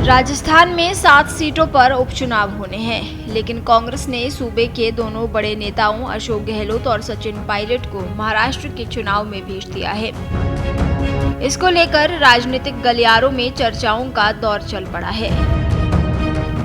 राजस्थान में 7 सीटों पर उपचुनाव होने हैं, लेकिन कांग्रेस ने सूबे के दोनों बड़े नेताओं अशोक गहलोत और सचिन पायलट को महाराष्ट्र के चुनाव में भेज दिया है। इसको लेकर राजनीतिक गलियारों में चर्चाओं का दौर चल पड़ा है।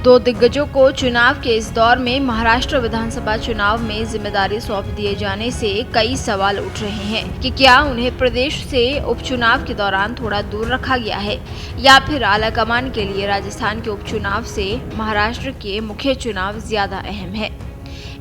दो दिग्गजों को चुनाव के इस दौर में महाराष्ट्र विधानसभा चुनाव में जिम्मेदारी सौंप दिए जाने से कई सवाल उठ रहे हैं कि क्या उन्हें प्रदेश से उपचुनाव के दौरान थोड़ा दूर रखा गया है या फिर आलाकमान के लिए राजस्थान के उपचुनाव से महाराष्ट्र के मुख्य चुनाव ज्यादा अहम है।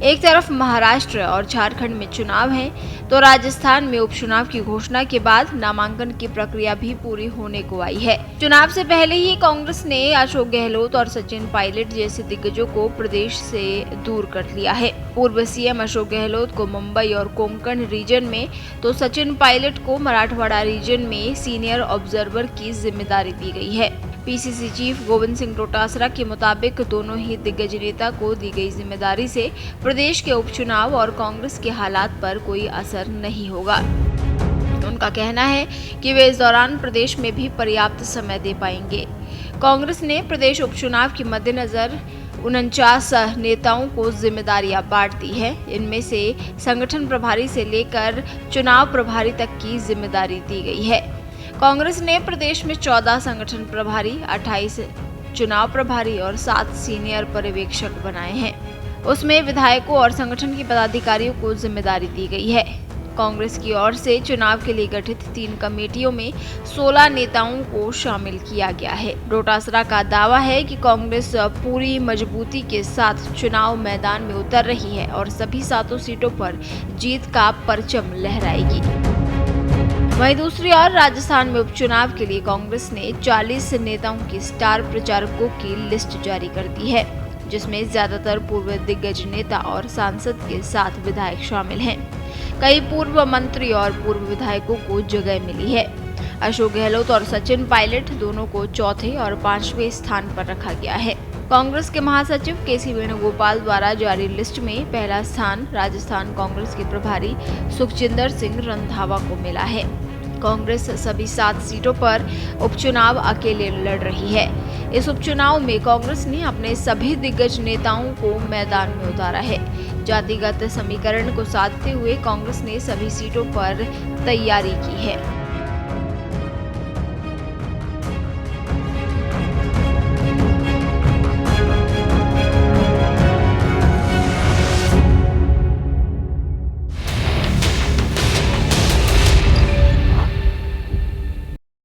एक तरफ महाराष्ट्र और झारखंड में चुनाव है, तो राजस्थान में उपचुनाव की घोषणा के बाद नामांकन की प्रक्रिया भी पूरी होने को आई है। चुनाव से पहले ही कांग्रेस ने अशोक गहलोत और सचिन पायलट जैसे दिग्गजों को प्रदेश से दूर कर लिया है। पूर्व सीएम अशोक गहलोत को मुंबई और कोंकण रीजन में, तो सचिन पायलट को मराठवाड़ा रीजन में सीनियर ऑब्जर्वर की जिम्मेदारी दी गई है। पीसीसी चीफ गोविंद सिंह डोटासरा के मुताबिक दोनों ही दिग्गज नेता को दी गई जिम्मेदारी से प्रदेश के उपचुनाव और कांग्रेस के हालात पर कोई असर नहीं होगा। उनका कहना है कि वे इस दौरान प्रदेश में भी पर्याप्त समय दे पाएंगे। कांग्रेस ने प्रदेश उपचुनाव के मद्देनजर 49 नेताओं को जिम्मेदारियां बांट दी है। इनमें से संगठन प्रभारी से लेकर चुनाव प्रभारी तक की जिम्मेदारी दी गई है। कांग्रेस ने प्रदेश में 14 संगठन प्रभारी, 28 चुनाव प्रभारी और 7 सीनियर पर्यवेक्षक बनाए हैं। उसमें विधायकों और संगठन के पदाधिकारियों को जिम्मेदारी दी गई है। कांग्रेस की ओर से चुनाव के लिए गठित 3 कमेटियों में 16 नेताओं को शामिल किया गया है। डोटासरा का दावा है कि कांग्रेस पूरी मजबूती के साथ चुनाव मैदान में उतर रही है और सभी 7 सीटों पर जीत का परचम लहराएगी। वहीं दूसरी ओर राजस्थान में उपचुनाव के लिए कांग्रेस ने 40 नेताओं की स्टार प्रचारकों की लिस्ट जारी कर दी है, जिसमें ज्यादातर पूर्व दिग्गज नेता और सांसद के साथ विधायक शामिल हैं। कई पूर्व मंत्री और पूर्व विधायकों को जगह मिली है। अशोक गहलोत और सचिन पायलट दोनों को चौथे और 5वें स्थान पर रखा गया है। कांग्रेस के महासचिव केसी वेणुगोपाल द्वारा जारी लिस्ट में पहला स्थान राजस्थान कांग्रेस के प्रभारी सुखजिंदर सिंह रंधावा को मिला है। कांग्रेस सभी 7 सीटों पर उपचुनाव अकेले लड़ रही है। इस उपचुनाव में कांग्रेस ने अपने सभी दिग्गज नेताओं को मैदान में उतारा है। जातिगत समीकरण को साधते हुए कांग्रेस ने सभी सीटों पर तैयारी की है।